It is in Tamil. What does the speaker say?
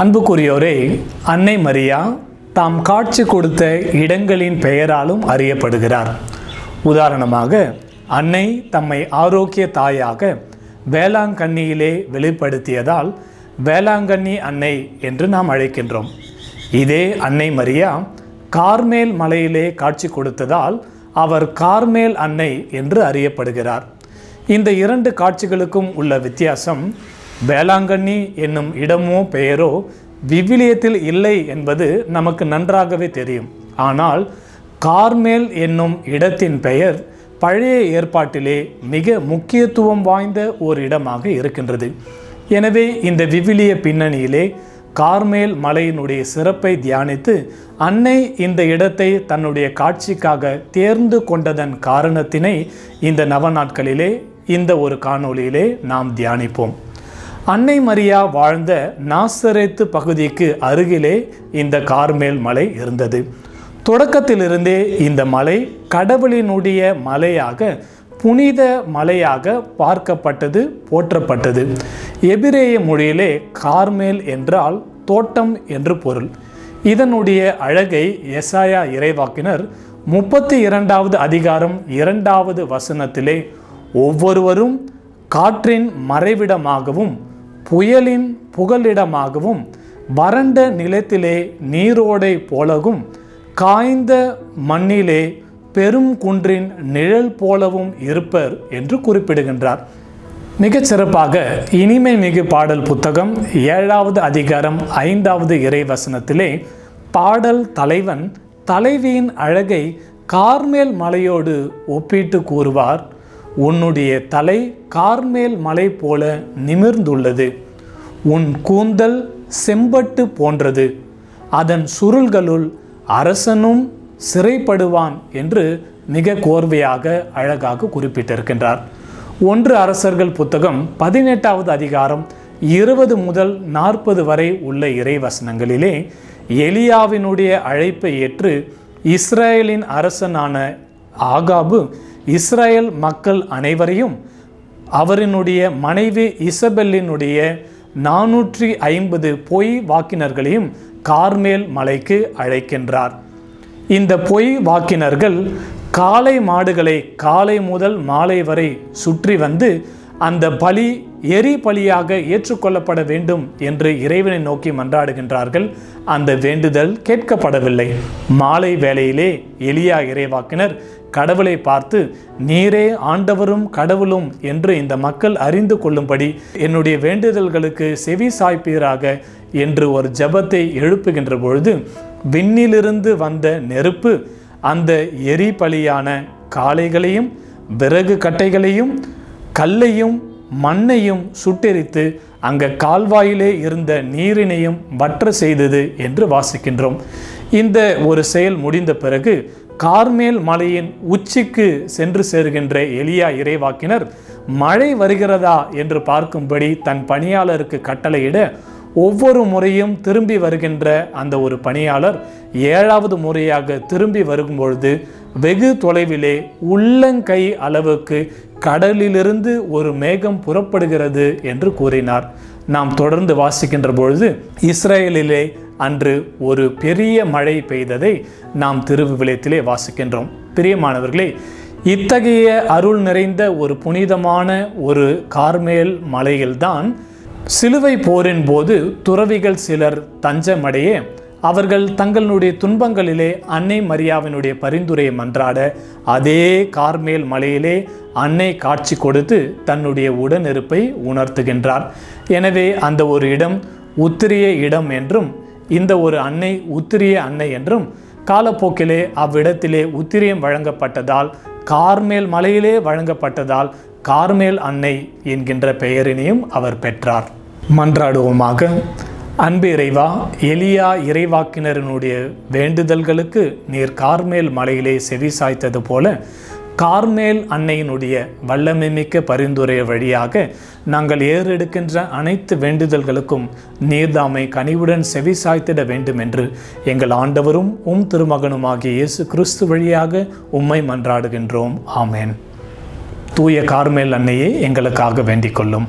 அன்புக்குரியோரே, அன்னை மரியா தாம் காட்சி கொடுத்த இடங்களின் பெயராலும் அறியப்படுகிறார். உதாரணமாக, அன்னை தம்மை ஆரோக்கிய தாயாக வேளாங்கண்ணியிலே வெளிப்படுத்தியதால் வேளாங்கண்ணி அன்னை என்று நாம் அழைக்கின்றோம். இதே அன்னை மரியா கார்மேல் மலையிலே காட்சி கொடுத்ததால் அவர் கார்மேல் அன்னை என்று அறியப்படுகிறார். இந்த இரண்டு காட்சிகளுக்கும் உள்ள வித்தியாசம், வேளாங்கண்ணி என்னும் இடமோ பெயரோ விவிலியத்தில் இல்லை என்பது நமக்கு நன்றாகவே தெரியும். ஆனால் கார்மேல் என்னும் இடத்தின் பெயர் பழைய ஏற்பாட்டிலே மிக முக்கியத்துவம் வாய்ந்த ஒரு இடமாக இருக்கின்றது. எனவே இந்த விவிலிய பின்னணியிலே கார்மேல் மலையினுடைய சிறப்பை தியானித்து அன்னை இந்த இடத்தை தன்னுடைய காட்சிக்காக தேர்ந்து கொண்டதன் காரணத்தினை இந்த நவநாட்களிலே இந்த ஒரு காணொளியிலே நாம் தியானிப்போம். அன்னை மரியா வாழ்ந்த நாசரேத்து பகுதிக்கு அருகிலே இந்த கார்மேல் மலை இருந்தது. தொடக்கத்திலிருந்தே இந்த மலை கடவுளினுடைய மலையாக, புனித மலையாக பார்க்கப்பட்டது, போற்றப்பட்டது. எபிரேய மொழியிலே கார்மேல் என்றால் தோட்டம் என்று பொருள். இதனுடைய அழகை எசாயா இறைவாக்கினர் 32வது அதிகாரம் 2வது வசனத்திலே, ஒவ்வொருவரும் காற்றின் மறைவிடமாகவும் புயலின் புகலிடமாகவும் வறண்ட நிலத்திலே நீரோடை போலவும் காய்ந்த மண்ணிலே பெரும் குன்றின் நிழல் போலவும் இருப்பர் என்று குறிப்பிடுகின்றார். மிகச் சிறப்பாக இனிமை மிகு பாடல் புத்தகம் 7வது அதிகாரம் 5வது இறைவசனத்திலே பாடல் தலைவன் தலைவியின் அழகை கார்மேல் மலையோடு ஒப்பிட்டு கூறுவார். உன்னுடைய தலை கார்மேல் மலை போல நிமிர்ந்துள்ளது, உன் கூந்தல் செம்பட்டு போன்றது, அதன் சுருள்களுள் அரசனும் சிறைப்படுவான் என்று மிக கோர்வையாக அழகாக குறிப்பிட்டிருக்கின்றார். 1 அரசர்கள் புத்தகம் 18வது அதிகாரம் 20 முதல் 40 வரை உள்ள இறைவசனங்களிலே எலியாவினுடைய அழைப்பை ஏற்று இஸ்ரேலின் அரசனான ஆகாபு இஸ்ரேல் மக்கள் அனைவரையும் அவரினுடைய மனைவி இசபெல்லினுடைய 450 பொய் வாக்கினர்களையும் கார்மேல் மலைக்கு அழைக்கின்றார். இந்த பொய் வாக்கினர்கள் காளை மாடுகளை காலை முதல் மாலை வரை சுற்றி வந்து அந்த பலி எரி பலியாக ஏற்றுக்கொள்ளப்பட வேண்டும் என்று இறைவனை நோக்கி மன்றாடுகின்றார்கள். அந்த வேண்டுதல் கேட்கப்படவில்லை. மாலை வேளையிலே எலியா இறைவாக்கினர் கடவுளை பார்த்து, நீரே ஆண்டவரும் கடவுளும் என்று இந்த மக்கள் அறிந்து கொள்ளும்படி என்னுடைய வேண்டுதல்களுக்கு செவி சாய்ப்பீராக என்று ஒரு ஜெபத்தை எழுப்புகின்ற பொழுது விண்ணிலிருந்து வந்த நெருப்பு அந்த எரி பலியான காளைகளையும் விறகு கட்டைகளையும் கல்லையும் மண்ணையும் சுட்டெரித்து அங்கே கால்வாயிலே இருந்த நீரினையும் வற்ற செய்தது என்று வாசிக்கின்றோம். இந்த ஒரு செயல் முடிந்த பிறகு கார்மேல் மலையின் உச்சிக்கு சென்று சேருகின்ற எலியா இறைவாக்கினர் மழை வருகிறதா என்று பார்க்கும்படி தன் பணியாளருக்கு கட்டளையிட, ஒவ்வொரு முறையும் திரும்பி வருகின்ற அந்த ஒரு பணியாளர் 7வது முறையாக திரும்பி வரும்பொழுது வெகு தொலைவிலே உள்ளங்கை அளவுக்கு கடலிலிருந்து ஒரு மேகம் புறப்படுகிறது என்று கூறினார். நாம் தொடர்ந்து வாசிக்கின்ற பொழுது இஸ்ரேலிலே அன்று ஒரு பெரிய மழை பெய்ததை நாம் திருவிவிலியத்திலே வாசிக்கின்றோம். பிரியமானவர்களே, இத்தகைய அருள் நிறைந்த ஒரு புனிதமான ஒரு கார்மேல் மலையில்தான் சிலுவை போரின் போது துறவிகள் சிலர் தஞ்சமடைய, அவர்கள் தங்களுடைய துன்பங்களிலே அன்னை மரியாவினுடைய பரிந்துரையை மன்றாட அதே கார்மேல் மலையிலே அன்னை காட்சி கொடுத்து தன்னுடைய உடனிருப்பை உணர்த்துகின்றார். எனவே அந்த ஒரு இடம் உத்திரிய இடம் என்றும், இந்த ஒரு அன்னை உத்திரிய அன்னை என்றும், காலப்போக்கிலே அவ்விடத்திலே உத்திரியம் வழங்கப்பட்டதால், கார்மேல் மலையிலே வழங்கப்பட்டதால் கார்மேல் அன்னை என்கின்ற பெயரினையும் அவர் பெற்றார். மன்றாடுவோமாக. அன்பு இறைவா, எலியா இறைவாக்கினரினுடைய வேண்டுதல்களுக்கு நீர் கார்மேல் மலையிலே செவி சாய்த்தது போல கார்மேல் அன்னையினுடைய வல்லமைமிக்க பரிந்துரை வழியாக நாங்கள் ஏறெடுக்கின்ற அனைத்து வேண்டுதல்களுக்கும் நீர்தாமை கனிவுடன் செவி சாய்த்திட வேண்டும் என்று எங்கள் ஆண்டவரும் திருமகனுமாகிய இயேசு கிறிஸ்து வழியாக உம்மை மன்றாடுகின்றோம். ஆமேன். தூய கார்மேல் அன்னையே எங்களுக்காக வேண்டிக் கொள்ளும்.